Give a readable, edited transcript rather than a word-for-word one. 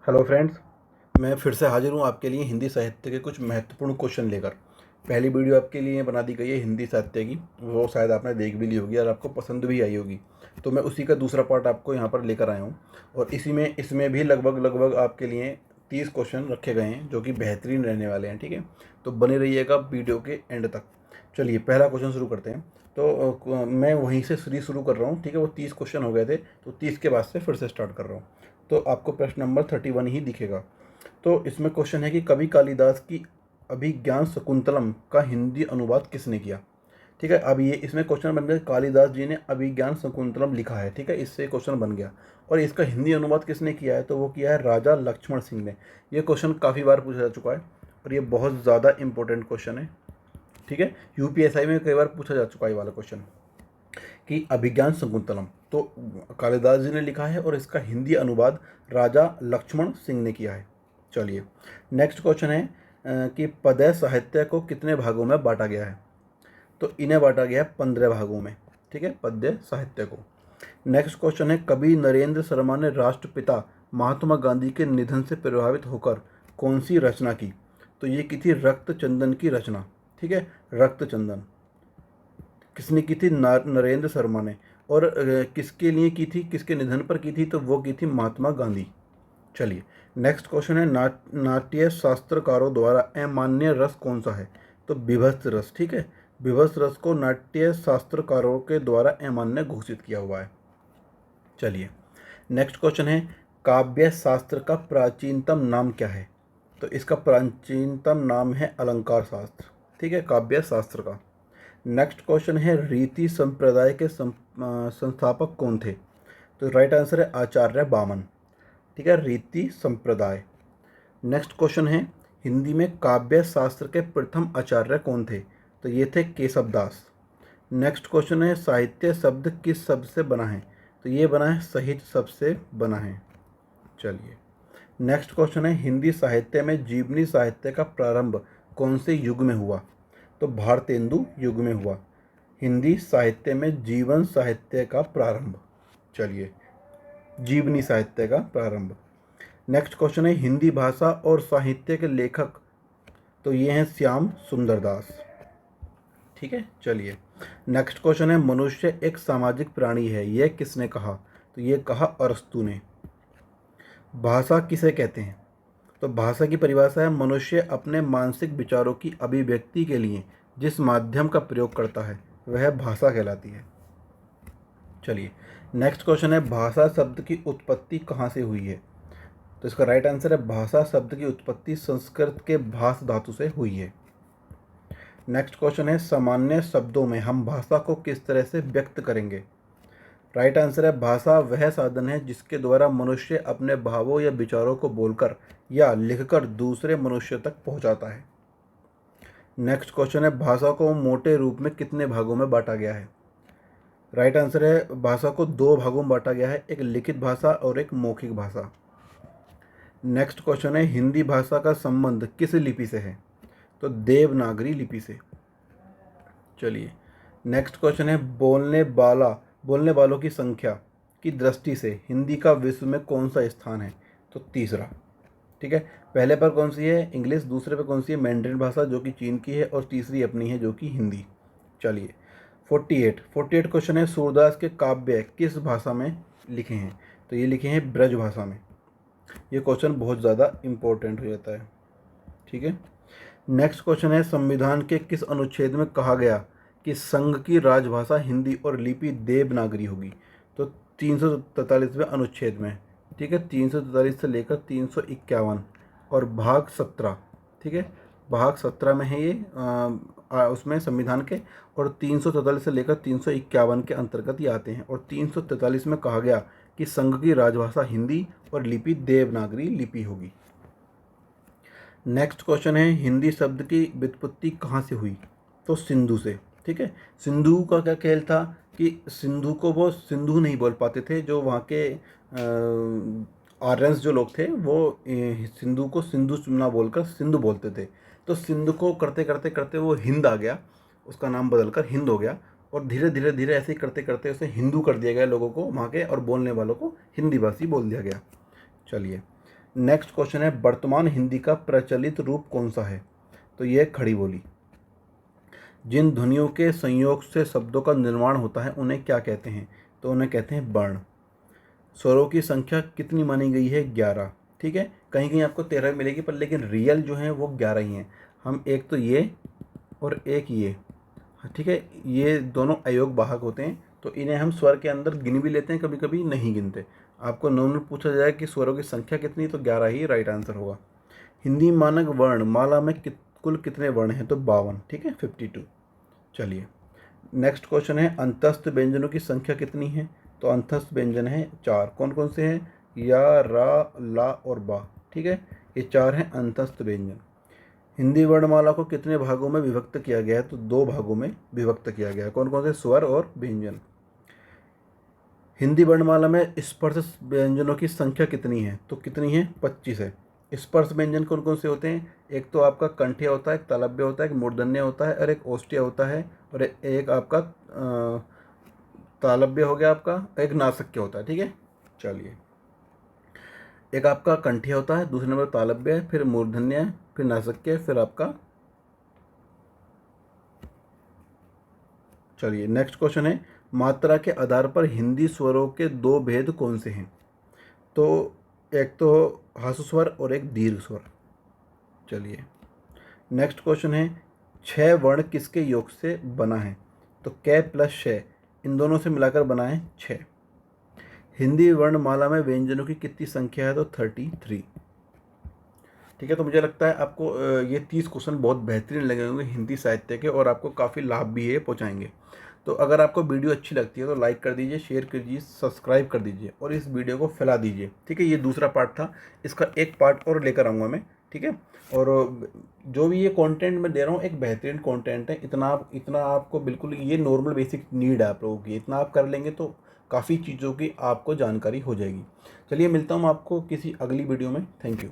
Hello friends, मैं फिर से हाजिर हूँ आपके लिए हिंदी साहित्य के कुछ महत्वपूर्ण क्वेश्चन लेकर। पहली वीडियो आपके लिए बना दी गई है हिंदी साहित्य की, वो शायद आपने देख भी ली होगी और आपको पसंद भी आई होगी। तो मैं उसी का दूसरा पार्ट आपको यहाँ पर लेकर आया हूँ और इसमें भी लगभग आपके लिए 30 क्वेश्चन रखे गए हैं जो कि बेहतरीन रहने वाले हैं। ठीक है, तो बने रहिएगा वीडियो के एंड तक। चलिए पहला क्वेश्चन शुरू करते हैं। तो मैं वहीं से शुरू कर रहा हूँ। ठीक है, वो 30 क्वेश्चन हो गए थे, तो 30 के बाद से फिर से स्टार्ट कर रहा हूँ। तो आपको प्रश्न नंबर 31 ही दिखेगा। तो इसमें क्वेश्चन है कि कवि कालिदास की अभिज्ञान शकुंतलम का हिंदी अनुवाद किसने किया। ठीक है, अब ये इसमें क्वेश्चन बन गया कालिदास जी ने अभिज्ञान शकुंतलम लिखा है। ठीक है, इससे क्वेश्चन बन गया। और इसका हिंदी अनुवाद किसने किया है, तो वो किया है राजा लक्ष्मण सिंह ने। ये क्वेश्चन काफ़ी बार पूछा जा चुका है और ये बहुत ज़्यादा इंपॉर्टेंट क्वेश्चन है। ठीक है, यूपीएसआई में कई बार पूछा जा चुका है ये वाला क्वेश्चन कि अभिज्ञान शकुंतलम तो कालिदास जी ने लिखा है और इसका हिंदी अनुवाद राजा लक्ष्मण सिंह ने किया है। चलिए नेक्स्ट क्वेश्चन है कि पद्य साहित्य को कितने भागों में बांटा गया है। तो इन्हें बांटा गया है 15 भागों में। ठीक है, पद्य साहित्य को। नेक्स्ट क्वेश्चन है कवि नरेंद्र शर्मा ने राष्ट्रपिता महात्मा गांधी के निधन से प्रभावित होकर कौन सी रचना की। तो ये की थी रक्त चंदन की रचना। ठीक है, रक्त चंदन किसने की थी, नरेंद्र शर्मा ने। और किसके लिए की थी, किसके निधन पर की थी, तो वो की थी महात्मा गांधी। चलिए नेक्स्ट क्वेश्चन है नाट्य शास्त्रकारों द्वारा अमान्य रस कौन सा है। तो विभत्स रस। ठीक है, विभत्स रस को नाट्य शास्त्रकारों के द्वारा अमान्य घोषित किया हुआ है। चलिए नेक्स्ट क्वेश्चन है काव्य शास्त्र का प्राचीनतम नाम क्या है। तो इसका प्राचीनतम नाम है अलंकार शास्त्र। ठीक है, काव्य शास्त्र का। नेक्स्ट क्वेश्चन है रीति संप्रदाय के संस्थापक कौन थे। तो राइट आंसर है आचार्य बामन। ठीक है, रीति संप्रदाय। नेक्स्ट क्वेश्चन है हिंदी में काव्य शास्त्र के प्रथम आचार्य कौन थे। तो ये थे केशव दास। नेक्स्ट क्वेश्चन है साहित्य शब्द किस शब्द से बना है। तो ये बना है साहित्य शब्द से बना है। चलिए नेक्स्ट क्वेश्चन है हिंदी साहित्य में जीवनी साहित्य का प्रारंभ कौन से युग में हुआ। तो भारतेंदु युग में हुआ हिंदी साहित्य में जीवन साहित्य का प्रारंभ। चलिए जीवनी साहित्य का प्रारंभ। नेक्स्ट क्वेश्चन है हिंदी भाषा और साहित्य के लेखक। तो ये हैं श्याम सुंदर दास। ठीक है, चलिए नेक्स्ट क्वेश्चन है मनुष्य एक सामाजिक प्राणी है, यह किसने कहा। तो ये कहा अरस्तु ने। भाषा किसे कहते हैं। तो भाषा की परिभाषा है मनुष्य अपने मानसिक विचारों की अभिव्यक्ति के लिए जिस माध्यम का प्रयोग करता है वह भाषा कहलाती है। चलिए नेक्स्ट क्वेश्चन है भाषा शब्द की उत्पत्ति कहाँ से हुई है। तो इसका राइट आंसर है भाषा शब्द की उत्पत्ति संस्कृत के भाष धातु से हुई है। नेक्स्ट क्वेश्चन है सामान्य शब्दों में हम भाषा को किस तरह से व्यक्त करेंगे। राइट आंसर है भाषा वह साधन है जिसके द्वारा मनुष्य अपने भावों या विचारों को बोलकर या लिखकर दूसरे मनुष्य तक पहुंचाता है। नेक्स्ट क्वेश्चन है भाषा को मोटे रूप में कितने भागों में बांटा गया है। राइट आंसर है भाषा को 2 भागों में बांटा गया है, एक लिखित भाषा और एक मौखिक भाषा। नेक्स्ट क्वेश्चन है हिंदी भाषा का संबंध किस लिपि से है। तो देवनागरी लिपि से। चलिए नेक्स्ट क्वेश्चन है बोलने वालों की संख्या की दृष्टि से हिंदी का विश्व में कौन सा स्थान है। तो तीसरा। ठीक है, पहले पर कौन सी है इंग्लिश, दूसरे पर कौन सी है मैंड्रिन भाषा जो कि चीन की है और तीसरी अपनी है जो कि हिंदी। चलिए 48 क्वेश्चन है सूरदास के काव्य किस भाषा में लिखे हैं। तो ये लिखे हैं ब्रज भाषा में। ये क्वेश्चन बहुत ज़्यादा इम्पोर्टेंट हो जाता है। ठीक है, नेक्स्ट क्वेश्चन है संविधान के किस अनुच्छेद में कहा गया कि संघ की राजभाषा हिंदी और लिपि देवनागरी होगी। तो 343वें अनुच्छेद में। ठीक है, 343 से लेकर 351 और भाग 17। ठीक है, भाग 17 में है ये उसमें संविधान के, और 343 से लेकर 351 के अंतर्गत ये आते हैं। और 343 में कहा गया कि संघ की राजभाषा हिंदी और लिपि देवनागरी लिपि होगी। नेक्स्ट क्वेश्चन है हिंदी शब्द की व्युत्पत्ति कहाँ से हुई। तो सिंधु से। ठीक है, सिंधु का क्या खेल था कि सिंधु को वो सिंधु नहीं बोल पाते थे, जो वहाँ के आर्यंस जो लोग थे वो सिंधु को सिंधु ना बोलकर सिंधु बोलते थे। तो सिंधु को करते करते करते वो हिंद आ गया, उसका नाम बदलकर हिंद हो गया। और धीरे धीरे धीरे ऐसे ही करते करते उसे हिंदू कर दिया गया लोगों को वहाँ के, और बोलने वालों को हिंदी भाषी बोल दिया गया। चलिए नेक्स्ट क्वेश्चन है, वर्तमान हिंदी का प्रचलित रूप कौन सा है? तो ये खड़ी बोली। जिन ध्वनियों के संयोग से शब्दों का निर्माण होता है उन्हें क्या कहते हैं? तो उन्हें कहते हैं वर्ण। स्वरों की संख्या कितनी मानी गई है? 11। ठीक है, कहीं कहीं आपको 13 मिलेगी, पर लेकिन रियल जो है वो 11 ही हैं। हम एक तो ये और एक ये, ठीक है, ये दोनों अयोग वाहक होते हैं, तो इन्हें हम स्वर के अंदर गिन भी लेते हैं, कभी कभी नहीं गिनते। आपको नॉर्मल पूछा जाए कि स्वरों की संख्या कितनी, तो 11 ही राइट आंसर होगा। हिंदी मानक वर्ण माला में कुल कितने वर्ण हैं? तो 52। ठीक है, 52। चलिए नेक्स्ट क्वेश्चन है, अंतस्थ व्यंजनों की संख्या कितनी है? तो अंतस्थ व्यंजन है 4। कौन कौन से हैं? या, रा, ला और बा। ठीक है, ये 4 हैं अंतस्थ व्यंजन। हिंदी वर्णमाला को कितने भागों में विभक्त किया गया है? तो 2 भागों में विभक्त किया गया है। कौन कौन से? स्वर और व्यंजन। हिंदी वर्णमाला में स्पर्श व्यंजनों की संख्या कितनी है? तो कितनी है? 25 है। स्पर्श व्यंजन कौन कौन से होते हैं? एक तो आपका कंठ्य होता है, एक तालव्य होता है, एक मूर्धन्य होता है और एक ओष्ठ्य होता है, और एक आपका तालव्य हो गया आपका, एक नासिक्य होता है। ठीक है, चलिए, एक आपका कंठ्य होता है, दूसरे नंबर तालव्य है, फिर मूर्धन्य है, फिर नासिक्य, फिर आपका। चलिए नेक्स्ट क्वेश्चन है, मात्रा के आधार पर हिंदी स्वरों के 2 भेद कौन से हैं? तो एक तो ह्रस्व स्वर और एक दीर्घ स्वर। चलिए नेक्स्ट क्वेश्चन है, 6 वर्ण किसके योग से बना है? तो कै प्लस शय, इन दोनों से मिलाकर बना है 6। हिंदी वर्णमाला में व्यंजनों की कितनी संख्या है? तो 33। ठीक है, तो मुझे लगता है आपको ये 30 क्वेश्चन बहुत बेहतरीन लगे होंगे हिंदी साहित्य के, और आपको काफ़ी लाभ भी ये पहुँचाएंगे। तो अगर आपको वीडियो अच्छी लगती है तो लाइक कर दीजिए, शेयर कर दीजिए, सब्सक्राइब कर दीजिए और इस वीडियो को फैला दीजिए। ठीक है, ये दूसरा पार्ट था, इसका एक पार्ट और लेकर आऊँगा मैं। ठीक है, और जो भी ये कंटेंट मैं दे रहा हूँ एक बेहतरीन कंटेंट है। इतना आपको बिल्कुल ये नॉर्मल बेसिक नीड है आप लोगों की, इतना आप कर लेंगे तो काफ़ी चीज़ों की आपको जानकारी हो जाएगी। चलिए मिलता हूँ आपको किसी अगली वीडियो में। Thank you.